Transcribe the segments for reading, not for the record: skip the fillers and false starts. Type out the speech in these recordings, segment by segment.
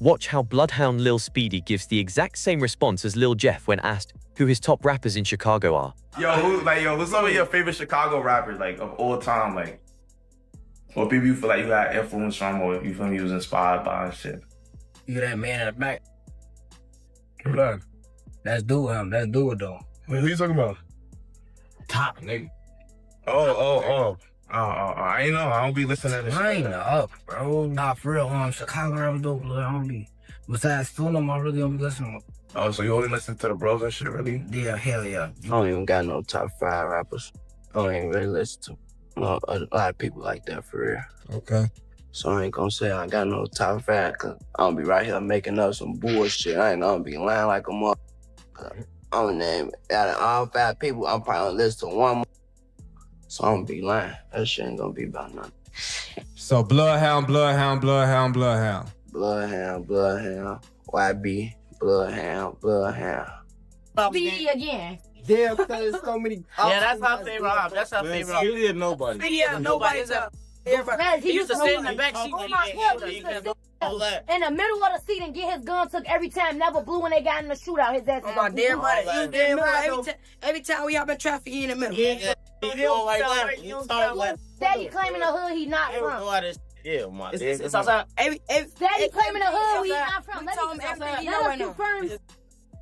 Watch how Bloodhound Lil Speedy gives the exact same response as Lil Jeff when asked who his top rappers in Chicago are. Who's some of your favorite Chicago rappers, like, of all time, like, or people you feel like you got influence from, or you feel like you was inspired by and shit? You that man in the back. Blood. Let's do him. Let's do it though. Wait, who you talking about? Top nigga. I ain't know. I don't be listening to this I ain't shit. up, bro. Nah, for real. Chicago rappers though, blood. I don't be. Besides Fulham, I really don't be listening. Oh, so you only listen to the bros and shit, really? Yeah, hell yeah. I don't even got no top 5 rappers. I don't even really listen to a lot of people like that for real. Okay. So I ain't gonna say I got no top 5, cause I'm gonna be right here making up some bullshit. I ain't gonna be lying like a mother. I'm gonna name out of all 5 people, I'm probably gonna listen to one more. So I'm gonna be lying. That shit ain't gonna be about nothing. So Bloodhound, Bloodhound, Bloodhound, Bloodhound. Bloodhound, Bloodhound, YB, Bloodhound. Speedy again. Damn, cause there's so many. Yeah, that's our favorite op. That's our favorite op. Really nobody. Speedy, nobody's up. He used to sit in the back seat when he get In the middle of the seat and get his gun took every time. Never blew when they got in the shootout. His ass. Oh my dear buddy. Every time we up in traffic, he in the middle. Yeah. He don't like that. He don't like Steady claiming the hood he not from. Yeah, my dear. It's outside. Steady claiming the hood he not from. We told him everything he know Let right us now. confirm.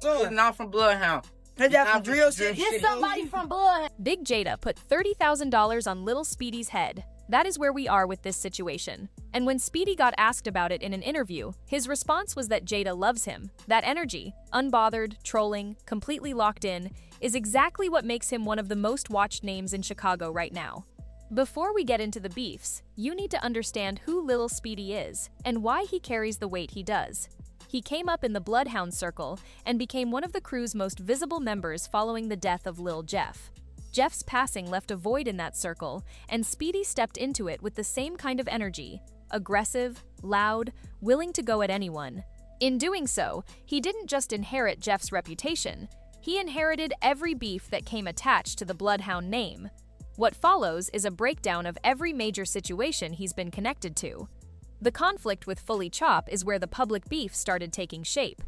He's not from Bloodhound. Is that from drill shit? Get somebody from Bloodhound. Big Jada put $30,000 on Lil Speedy's head. That is where we are with this situation. And when Speedy got asked about it in an interview, his response was that Jada loves him. That energy, unbothered, trolling, completely locked in, is exactly what makes him one of the most watched names in Chicago right now. Before we get into the beefs, you need to understand who Lil Speedy is and why he carries the weight he does. He came up in the Bloodhound circle and became one of the crew's most visible members following the death of Lil Jeff. Jeff's passing left a void in that circle, and Speedy stepped into it with the same kind of energy, aggressive, loud, willing to go at anyone. In doing so, he didn't just inherit Jeff's reputation, he inherited every beef that came attached to the Bloodhound name. What follows is a breakdown of every major situation he's been connected to. The conflict with Fully Chop is where the public beef started taking shape.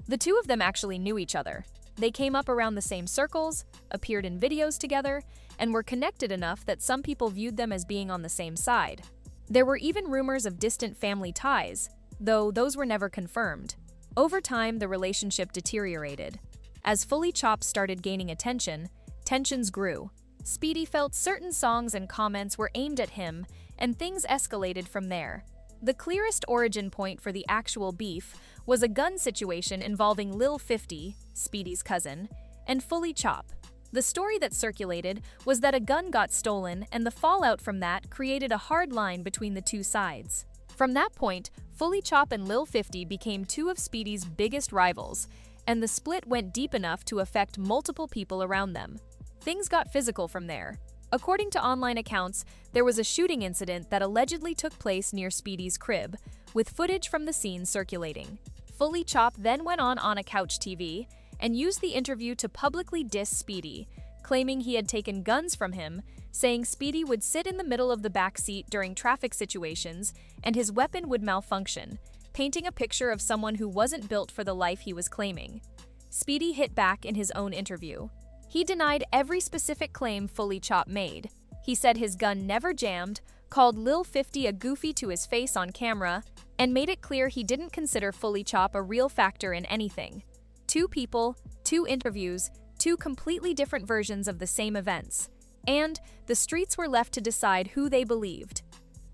The two of them actually knew each other. They came up around the same circles, appeared in videos together, and were connected enough that some people viewed them as being on the same side. There were even rumors of distant family ties, though those were never confirmed. Over time, the relationship deteriorated. As Fully Chop started gaining attention, tensions grew. Speedy felt certain songs and comments were aimed at him, and things escalated from there. The clearest origin point for the actual beef was a gun situation involving Lil 50, Speedy's cousin, and Fully Chop. The story that circulated was that a gun got stolen, and the fallout from that created a hard line between the two sides. From that point, Fully Chop and Lil 50 became two of Speedy's biggest rivals, and the split went deep enough to affect multiple people around them. Things got physical from there. According to online accounts, there was a shooting incident that allegedly took place near Speedy's crib, with footage from the scene circulating. Fully Chop then went on a Couch TV and used the interview to publicly diss Speedy, claiming he had taken guns from him, saying Speedy would sit in the middle of the back seat during traffic situations and his weapon would malfunction, painting a picture of someone who wasn't built for the life he was claiming. Speedy hit back in his own interview. He denied every specific claim Fully Chop made. He said his gun never jammed, called Lil 50 a goofy to his face on camera, and made it clear he didn't consider Fully Chop a real factor in anything. Two people, two interviews, two completely different versions of the same events. And the streets were left to decide who they believed.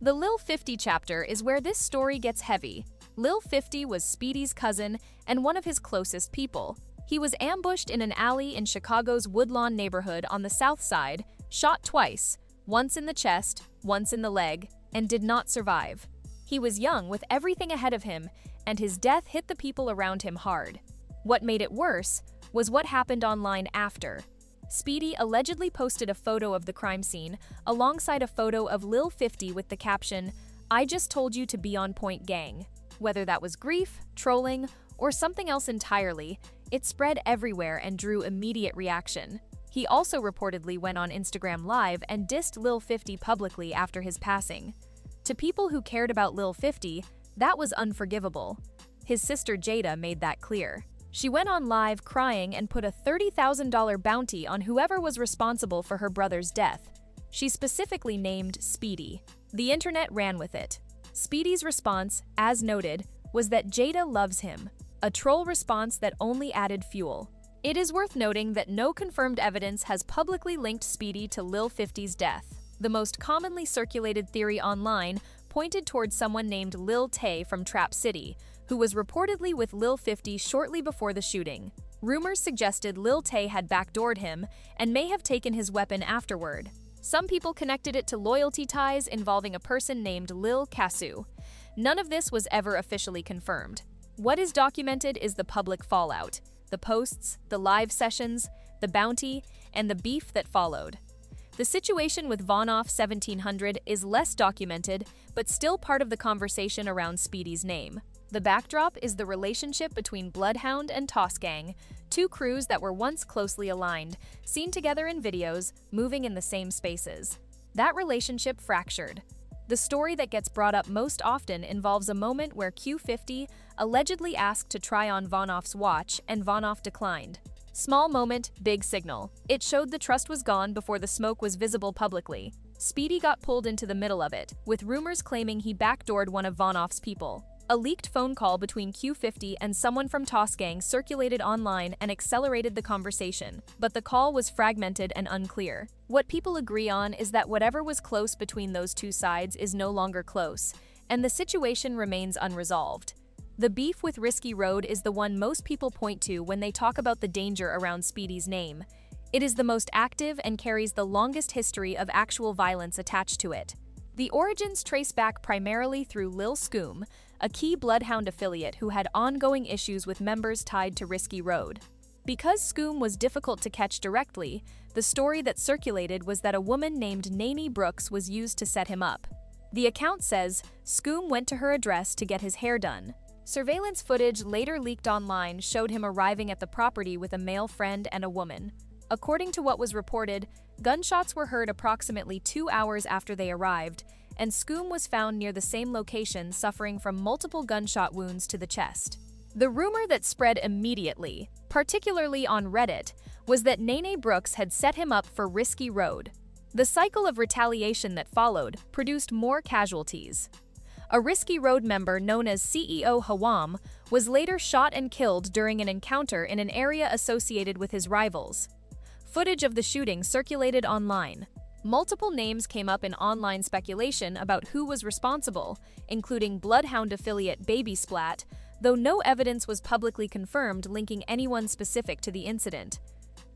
The Lil 50 chapter is where this story gets heavy. Lil 50 was Speedy's cousin and one of his closest people. He was ambushed in an alley in Chicago's Woodlawn neighborhood on the south side, shot twice, once in the chest, once in the leg, and did not survive. He was young with everything ahead of him, and his death hit the people around him hard. What made it worse was what happened online after. Speedy allegedly posted a photo of the crime scene alongside a photo of Lil 50 with the caption, "I just told you to be on point, gang." Whether that was grief, trolling, or something else entirely, it spread everywhere and drew immediate reaction. He also reportedly went on Instagram Live and dissed Lil 50 publicly after his passing. To people who cared about Lil 50, that was unforgivable. His sister Jada made that clear. She went on live crying and put a $30,000 bounty on whoever was responsible for her brother's death. She specifically named Speedy. The internet ran with it. Speedy's response, as noted, was that Jada loves him, a troll response that only added fuel. It is worth noting that no confirmed evidence has publicly linked Speedy to Lil 50's death. The most commonly circulated theory online pointed towards someone named Lil Tay from Trap City, who was reportedly with Lil 50 shortly before the shooting. Rumors suggested Lil Tay had backdoored him and may have taken his weapon afterward. Some people connected it to loyalty ties involving a person named Lil Kasu. None of this was ever officially confirmed. What is documented is the public fallout, the posts, the live sessions, the bounty, and the beef that followed. The situation with Vonoff 1700 is less documented, but still part of the conversation around Speedy's name. The backdrop is the relationship between Bloodhound and Toss Gang, two crews that were once closely aligned, seen together in videos, moving in the same spaces. That relationship fractured. The story that gets brought up most often involves a moment where Q50 allegedly asked to try on Vonoff's watch and Vonoff declined. Small moment, big signal. It showed the trust was gone before the smoke was visible publicly. Speedy got pulled into the middle of it, with rumors claiming he backdoored one of Vonoff's people. A leaked phone call between Q50 and someone from Toss Gang circulated online and accelerated the conversation, but the call was fragmented and unclear. What people agree on is that whatever was close between those two sides is no longer close, and the situation remains unresolved. The beef with Risky Road is the one most people point to when they talk about the danger around Speedy's name. It is the most active and carries the longest history of actual violence attached to it. The origins trace back primarily through Lil Scoom, a key Bloodhound affiliate who had ongoing issues with members tied to Risky Road. Because Scoom was difficult to catch directly, the story that circulated was that a woman named Nene Brooks was used to set him up. The account says Scoom went to her address to get his hair done. Surveillance footage later leaked online showed him arriving at the property with a male friend and a woman. According to what was reported, gunshots were heard approximately 2 hours after they arrived, and Scoom was found near the same location suffering from multiple gunshot wounds to the chest. The rumor that spread immediately, particularly on Reddit, was that Nene Brooks had set him up for Risky Road. The cycle of retaliation that followed produced more casualties. A Risky Road member known as CEO Hawam was later shot and killed during an encounter in an area associated with his rivals. Footage of the shooting circulated online. Multiple names came up in online speculation about who was responsible, including Bloodhound affiliate Baby Splat, though no evidence was publicly confirmed linking anyone specific to the incident.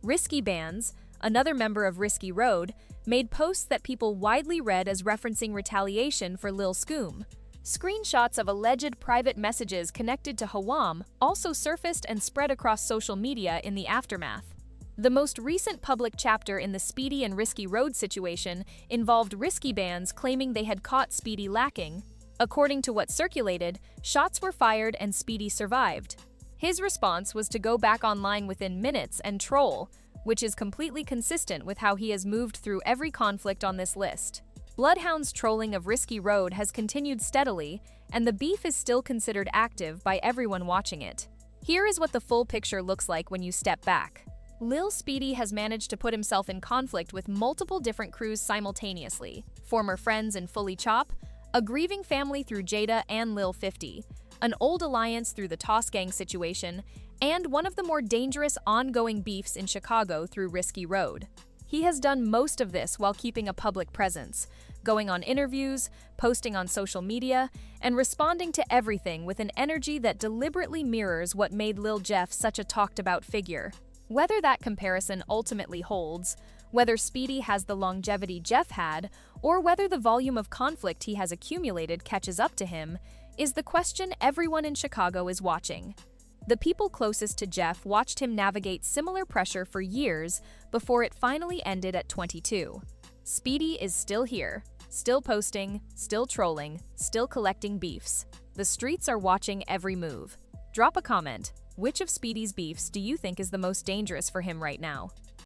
Risky Bands, another member of Risky Road, made posts that people widely read as referencing retaliation for Lil Scoom. Screenshots of alleged private messages connected to Hawam also surfaced and spread across social media in the aftermath. The most recent public chapter in the Speedy and Risky Road situation involved Risky Bands claiming they had caught Speedy lacking. According to what circulated, shots were fired and Speedy survived. His response was to go back online within minutes and troll, which is completely consistent with how he has moved through every conflict on this list. Bloodhound's trolling of Risky Road has continued steadily, and the beef is still considered active by everyone watching it. Here is what the full picture looks like when you step back. Lil Speedy has managed to put himself in conflict with multiple different crews simultaneously, former friends in Fully Chop, a grieving family through Jada and Lil 50, an old alliance through the Toss Gang situation, and one of the more dangerous ongoing beefs in Chicago through Risky Road. He has done most of this while keeping a public presence, going on interviews, posting on social media, and responding to everything with an energy that deliberately mirrors what made Lil Jeff such a talked-about figure. Whether that comparison ultimately holds, whether Speedy has the longevity Jeff had, or whether the volume of conflict he has accumulated catches up to him, is the question everyone in Chicago is watching. The people closest to Jeff watched him navigate similar pressure for years before it finally ended at 22. Speedy is still here, still posting, still trolling, still collecting beefs. The streets are watching every move. Drop a comment. Which of Speedy's beefs do you think is the most dangerous for him right now?